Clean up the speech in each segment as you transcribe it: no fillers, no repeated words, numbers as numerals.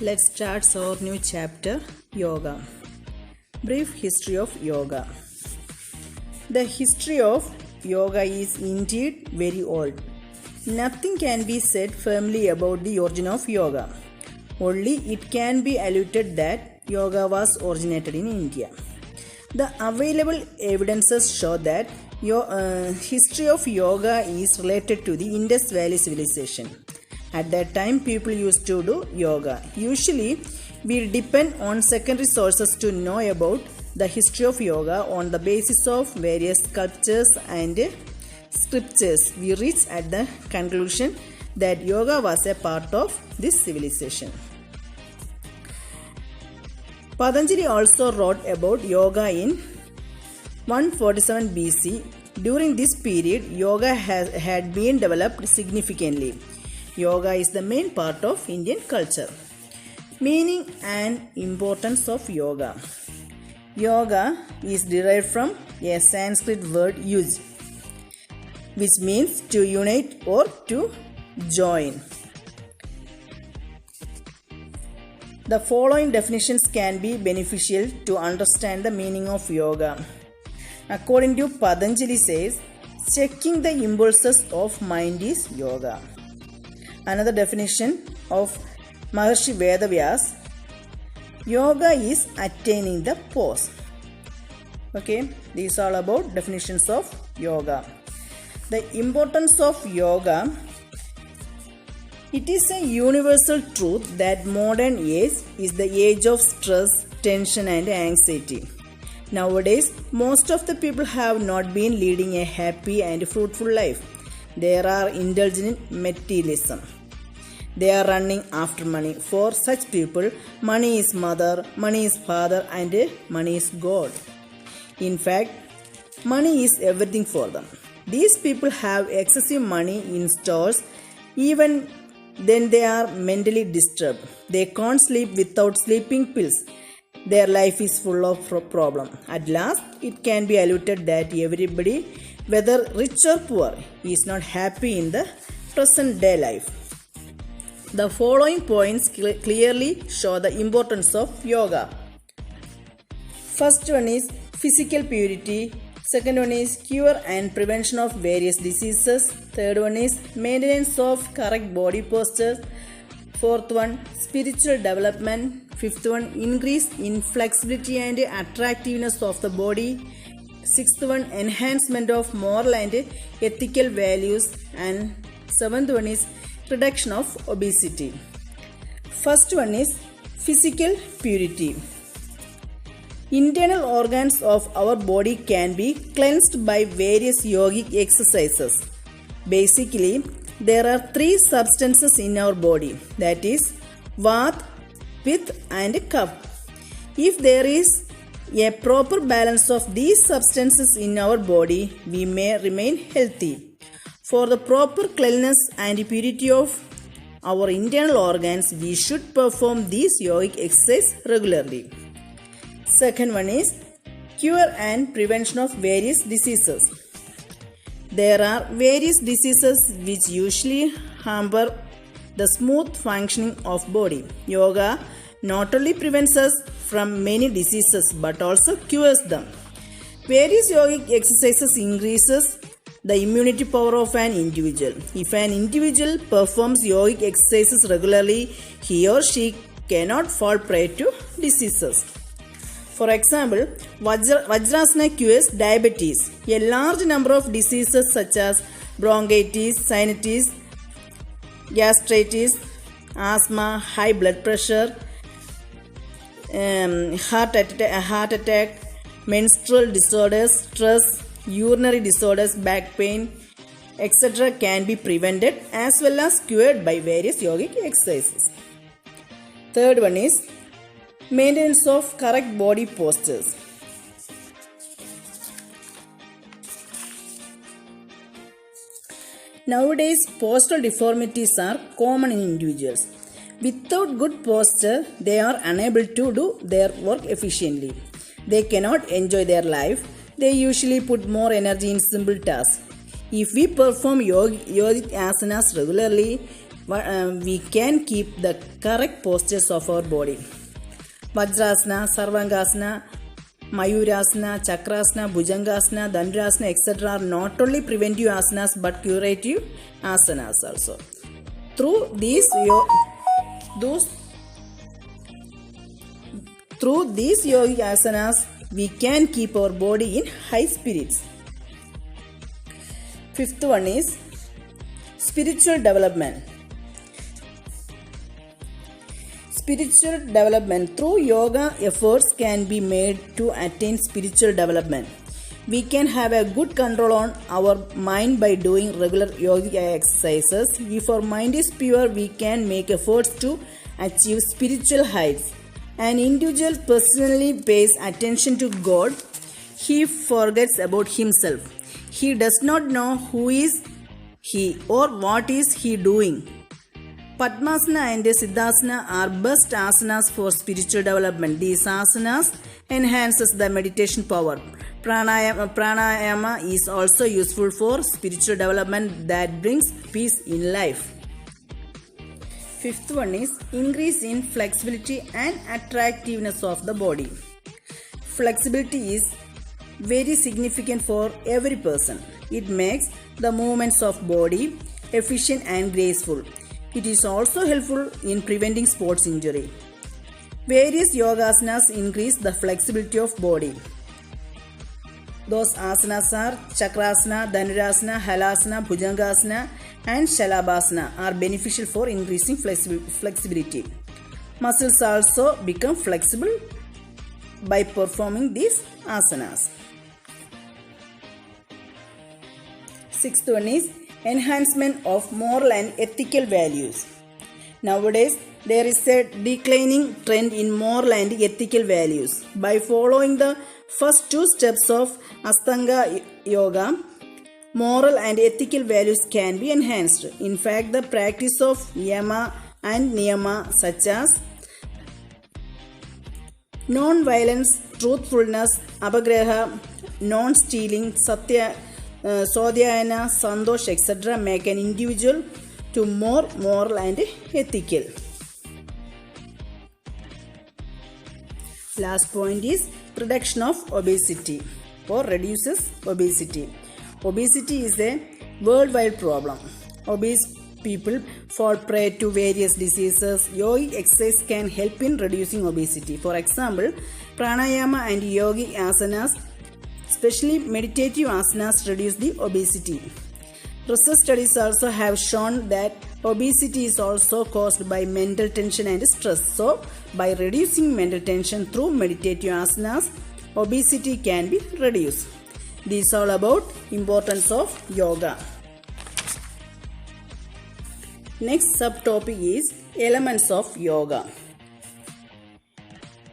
Let's start our new chapter, Yoga. Brief history of Yoga. The history of Yoga is indeed very old. Nothing can be said firmly about the origin of Yoga. Only it can be alluded that Yoga was originated in India. The available evidences show that history of Yoga is related to the Indus Valley civilization. At that time, people used to do yoga. Usually, we depend on secondary sources to know about the history of yoga on the basis of various sculptures and scriptures. We reach at the conclusion that yoga was a part of this civilization. Patanjali also wrote about yoga in 147 BC. During this period, yoga had been developed significantly. Yoga is the main part of Indian culture. Meaning and importance of yoga. Yoga is derived from a Sanskrit word yuj, which means to unite or to join. The following definitions can be beneficial to understand the meaning of yoga. According to Patanjali says, checking the impulses of mind is yoga. Another definition of Maharishi Vedavyas, yoga is attaining the pose. Okay, these are all about definitions of yoga. The importance of yoga. It is a universal truth that modern age is the age of stress, tension and anxiety. Nowadays, most of the people have not been leading a happy and fruitful life. They are indulged in materialism. They are running after money. For such people, money is mother, money is father and money is God. In fact, money is everything for them. These people have excessive money in stores. Even then they are mentally disturbed. They can't sleep without sleeping pills. Their life is full of problems. At last, it can be alluded that everybody, whether rich or poor, is not happy in the present day life. The following points clearly show the importance of yoga. First one is physical purity. Second one is cure and prevention of various diseases. Third one is maintenance of correct body posture. Fourth one, spiritual development. Fifth one, increase in flexibility and attractiveness of the body. Sixth one, enhancement of moral and ethical values. And seventh one is reduction of obesity. First one is physical purity. Internal organs of our body can be cleansed by various yogic exercises. Basically, there are three substances in our body, that is Vata, Pitta and Kapha. If there is a proper balance of these substances in our body, we may remain healthy. For the proper cleanliness and purity of our internal organs, we should perform these yogic exercises regularly. Second one is cure and prevention of various diseases. There are various diseases which usually hamper the smooth functioning of body. Yoga not only prevents us from many diseases but also cures them. Various yogic exercises increases the immunity power of an individual. If an individual performs yogic exercises regularly, he or she cannot fall prey to diseases. For example, Vajrasana cures diabetes. A large number of diseases such as bronchitis, sinusitis, gastritis, asthma, high blood pressure, heart attack, menstrual disorders, stress, urinary disorders, back pain, etc. can be prevented as well as cured by various yogic exercises. Third one is maintenance of correct body postures. Nowadays, postural deformities are common in individuals. Without good posture, they are unable to do their work efficiently. They cannot enjoy their life. They usually put more energy in simple tasks. If we perform yogic asanas regularly, we can keep the correct postures of our body. Vajrasana, Sarvangasana, Mayurasana, Chakrasana, Bhujangasana, Dhanurasana, etc. are not only preventive asanas but curative asanas also. Through these yogic asanas, we can keep our body in high spirits. Fifth one is spiritual development. Spiritual development through yoga efforts can be made to attain spiritual development. We can have a good control on our mind by doing regular yogic exercises. If our mind is pure, we can make efforts to achieve spiritual heights. An individual personally pays attention to God. He forgets about himself. He does not know who is he or what is he doing. Padmasana and Siddhasana are best asanas for spiritual development. These asanas enhances the meditation power. Pranayama is also useful for spiritual development that brings peace in life. Fifth one is increase in flexibility and attractiveness of the body. Flexibility is very significant for every person. It makes the movements of body efficient and graceful. It is also helpful in preventing sports injury. Various yogasanas increase the flexibility of body. Those asanas are Chakrasana, Dhanurasana, Halasana, Bhujangasana and Shalabhasana are beneficial for increasing flexibility. Muscles also become flexible by performing these asanas. Sixth one is enhancement of moral and ethical values. Nowadays, there is a declining trend in moral and ethical values. By following the first two steps of Astanga Yoga, moral and ethical values can be enhanced. In fact, the practice of yama and niyama such as non-violence, truthfulness, apagraha, non-stealing, satya, Swadhyayana, Santosh, etc. make an individual to more moral and ethical. Last point is reduction of obesity or reduces obesity. Obesity is a worldwide problem. Obese people fall prey to various diseases. Yogic exercise can help in reducing obesity. For example, pranayama and yogic asanas, especially meditative asanas, reduce the obesity. Research studies also have shown that obesity is also caused by mental tension and stress. So, by reducing mental tension through meditative asanas, obesity can be reduced. This is all about importance of yoga. Next subtopic is elements of yoga.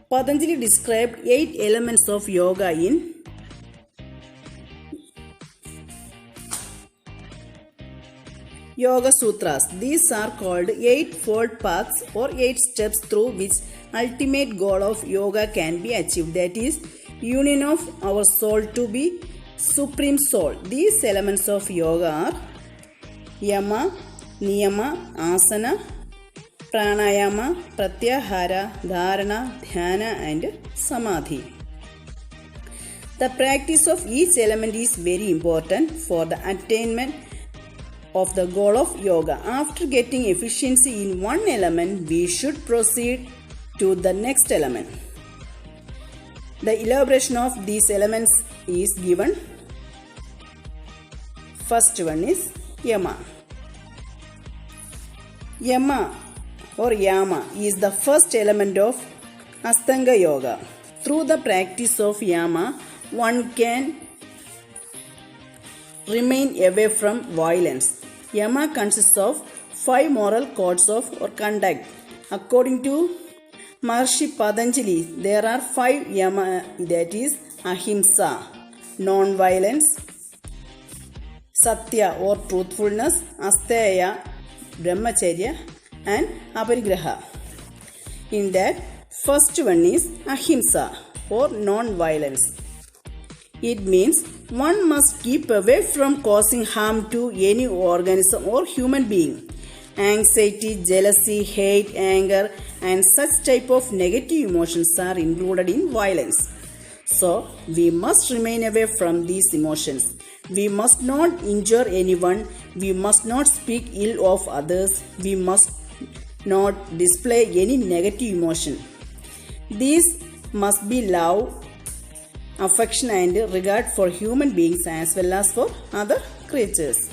Patanjali described 8 elements of yoga in Yoga Sutras. These are called 8-fold paths or 8 steps through which ultimate goal of yoga can be achieved. That is, union of our soul to be supreme soul. These elements of yoga are yama, niyama, asana, pranayama, pratyahara, dharana, dhyana and samadhi. The practice of each element is very important for the attainment of the goal of yoga. After getting efficiency in one element, we should proceed to the next element. The elaboration of these elements is given. First one is yama. Yama or yama is the first element of Astanga Yoga. Through the practice of yama, one can remain away from violence. Yama consists of 5 moral codes of or conduct. According to Maharishi Patanjali, there are 5 yama, that is ahimsa, non-violence, satya or truthfulness, asteya, brahmacharya and aparigraha. In that, first one is ahimsa or non-violence. It means one must keep away from causing harm to any organism or human being. Anxiety, jealousy, hate, anger, and such type of negative emotions are included in violence. So, we must remain away from these emotions. We must not injure anyone. We must not speak ill of others. We must not display any negative emotion. These must be love, affection, and regard for human beings as well as for other creatures.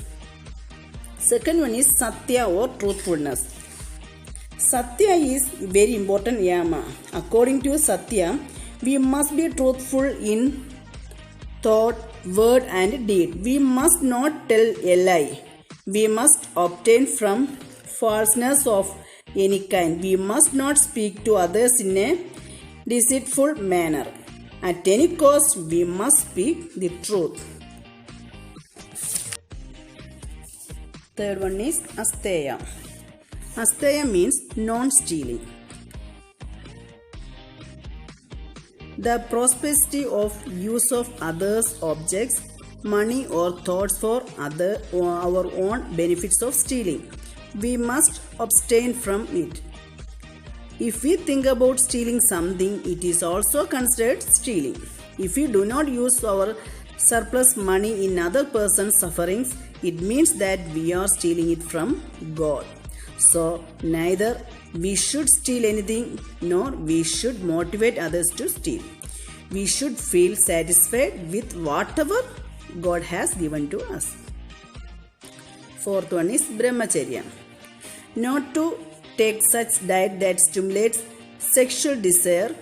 Second one is Satya or truthfulness. Satya is very important yama. According to Satya, we must be truthful in thought, word, and deed. We must not tell a lie. We must abstain from falseness of any kind. We must not speak to others in a deceitful manner. At any cost, we must speak the truth. Third one is Asteya. Asteya means non-stealing. The prosperity of use of others' objects, money or thoughts for our own benefits of stealing. We must abstain from it. If we think about stealing something, it is also considered stealing. If we do not use our surplus money in other person's sufferings, it means that we are stealing it from God. So, neither we should steal anything nor we should motivate others to steal. We should feel satisfied with whatever God has given to us. Fourth one is Brahmacharya. Not to take such diet that stimulates sexual desire,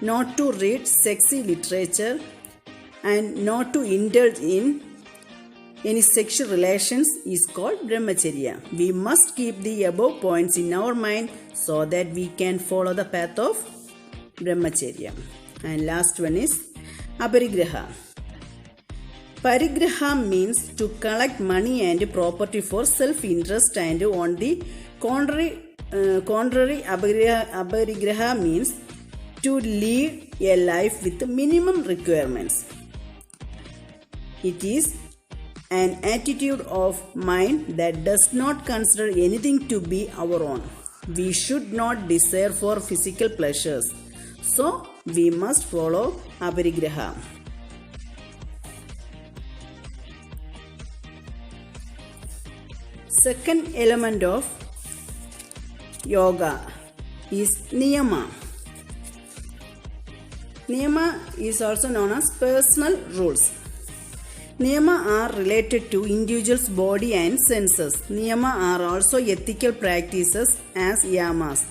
not to read sexy literature, and not to indulge in any sexual relations is called Brahmacharya. We must keep the above points in our mind so that we can follow the path of Brahmacharya. And last one is Aparigraha. Parigraha means to collect money and property for self-interest, and on the contrary, Aparigraha means to lead a life with minimum requirements. It is an attitude of mind that does not consider anything to be our own. We should not desire for physical pleasures. So, we must follow Aparigraha. Second element of yoga is Niyama. Niyama is also known as personal rules. Niyama are related to individual's body and senses. Niyama are also ethical practices as yamas.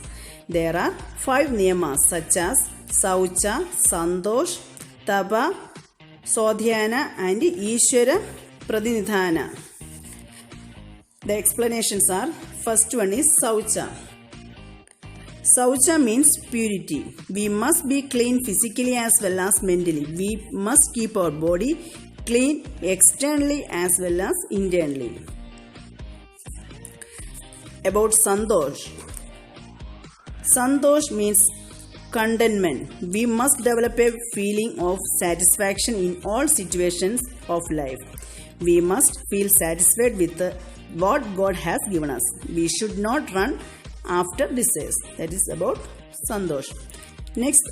There are 5 niyamas such as Saucha, Santosh, Tapa, Swadhyana, and Ishvara Pranidhana. The explanations are: first one is Saucha. Saucha means purity. We must be clean physically as well as mentally. We must keep our body clean externally as well as internally. About Santosh. Santosh means contentment. We must develop a feeling of satisfaction in all situations of life. We must feel satisfied with what God has given us. We should not run after desires. That is about Santosh. Next,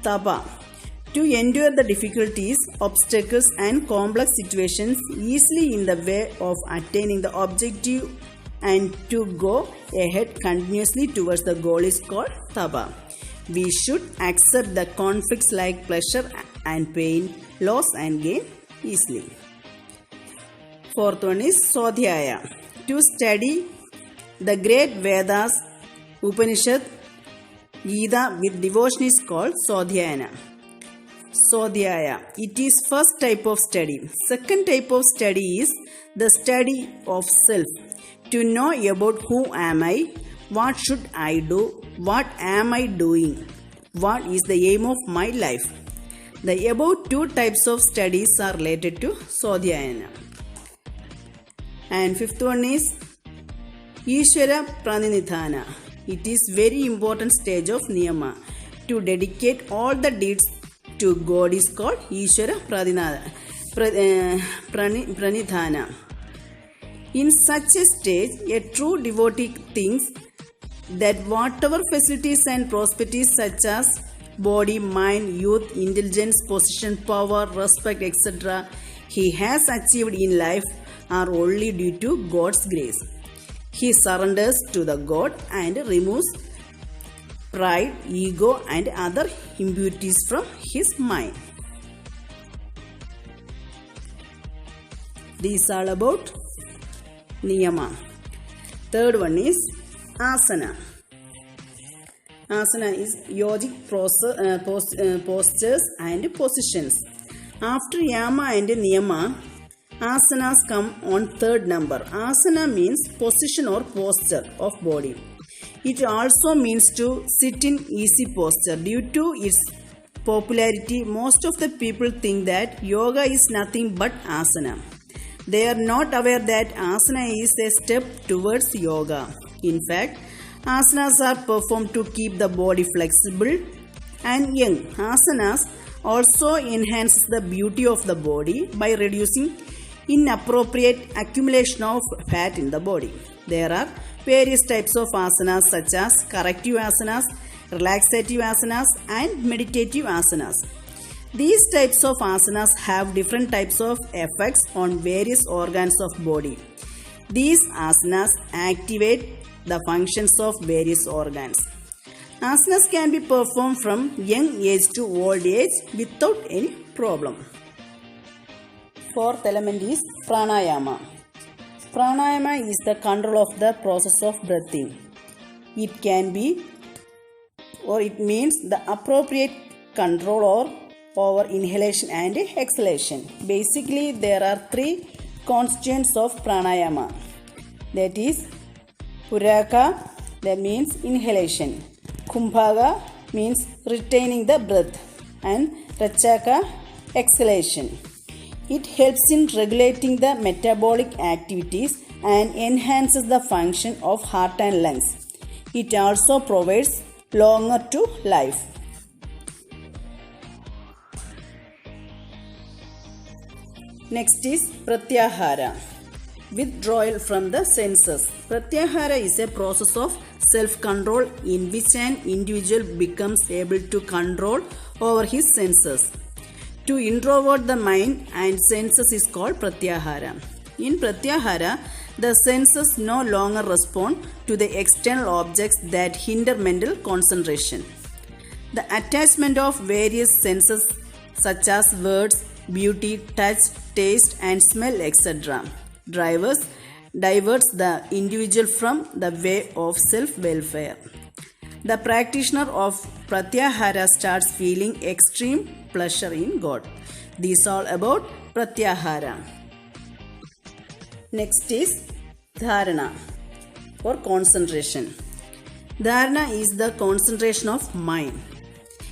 Tapa. To endure the difficulties, obstacles, and complex situations easily in the way of attaining the objective and to go ahead continuously towards the goal is called Tapa. We should accept the conflicts like pleasure and pain, loss and gain easily. Fourth one is Swadhyaya. To study the great Vedas, Upanishad, Gita with devotion is called Swadhyayana. Swadhyaya. It is first type of study. Second type of study is the study of self. To know about who am I, what should I do, what am I doing, what is the aim of my life. The above 2 types of studies are related to Swadhyayana. And fifth one is Ishvara Pranidhana. It is very important stage of Niyama. To dedicate all the deeds to God is called Ishvara Pranidhana. In such a stage, a true devotee thinks that whatever facilities and prosperities such as body, mind, youth, intelligence, position, power, respect, etc., he has achieved in life are only due to God's grace. He surrenders to the God and removes pride, ego, and other impurities from his mind. These are about Niyama. Third one is Asana. Asana is yogic postures and positions. After Yama and Niyama, Asanas come on third number. Asana means position or posture of body. It also means to sit in easy posture. Due to its popularity, most of the people think that yoga is nothing but asana. They are not aware that asana is a step towards yoga. In fact, asanas are performed to keep the body flexible and young. Asanas also enhance the beauty of the body by reducing inappropriate accumulation of fat in the body. There are various types of asanas such as corrective asanas, relaxative asanas, and meditative asanas. These types of asanas have different types of effects on various organs of body. These asanas activate the functions of various organs. Asanas can be performed from young age to old age without any problem. Fourth element is pranayama. Pranayama is the control of the process of breathing. It can be or it means the appropriate control over inhalation and exhalation. Basically, there are three constituents of pranayama. That is Puraka, that means inhalation. Kumbhaka means retaining the breath. And Rachaka, exhalation. It helps in regulating the metabolic activities and enhances the function of heart and lungs. It also provides longer to life. Next is Pratyahara, withdrawal from the senses. Pratyahara is a process of self-control in which an individual becomes able to control over his senses. To introvert the mind and senses is called Pratyahara. In Pratyahara, the senses no longer respond to the external objects that hinder mental concentration. The attachment of various senses such as words, beauty, touch, taste and smell, etc. diverts the individual from the way of self-welfare. The practitioner of Pratyahara starts feeling extreme pleasure in God. These are about Pratyahara. Next is Dharana or concentration. Dharana is the concentration of mind.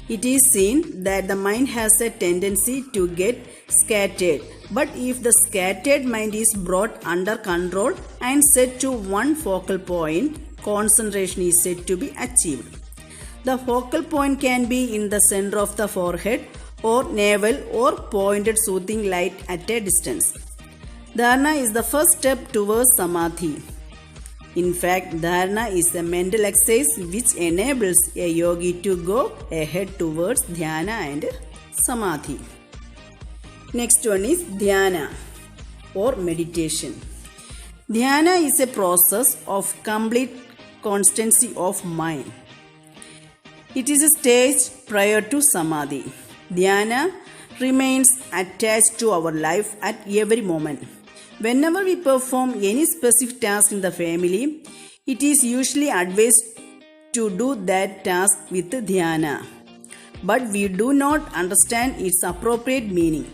It is seen that the mind has a tendency to get scattered, but if the scattered mind is brought under control and set to one focal point, concentration is said to be achieved. The focal point can be in the center of the forehead or navel or pointed soothing light at a distance. Dharana is the first step towards samadhi. In fact, dharana is a mental exercise which enables a yogi to go ahead towards dhyana and samadhi. Next one is dhyana or meditation. Dhyana is a process of complete constancy of mind. It is a stage prior to samadhi. Dhyana remains attached to our life at every moment. Whenever we perform any specific task in the family, it is usually advised to do that task with dhyana. But we do not understand its appropriate meaning.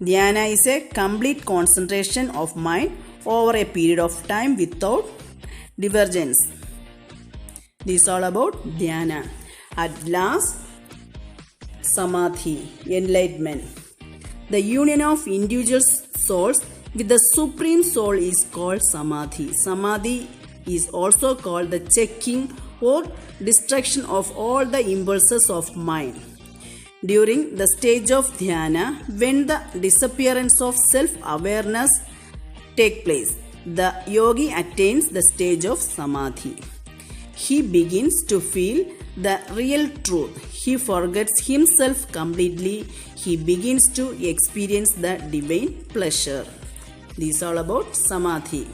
Dhyana is a complete concentration of mind over a period of time without divergence. This is all about dhyana. At last, samadhi, enlightenment. The union of individual souls with the Supreme Soul is called samadhi. Samadhi is also called the checking or destruction of all the impulses of mind. During the stage of dhyana, when the disappearance of self-awareness takes place, the yogi attains the stage of samadhi. He begins to feel the real truth. He forgets himself completely. He begins to experience the divine pleasure. This is all about samadhi.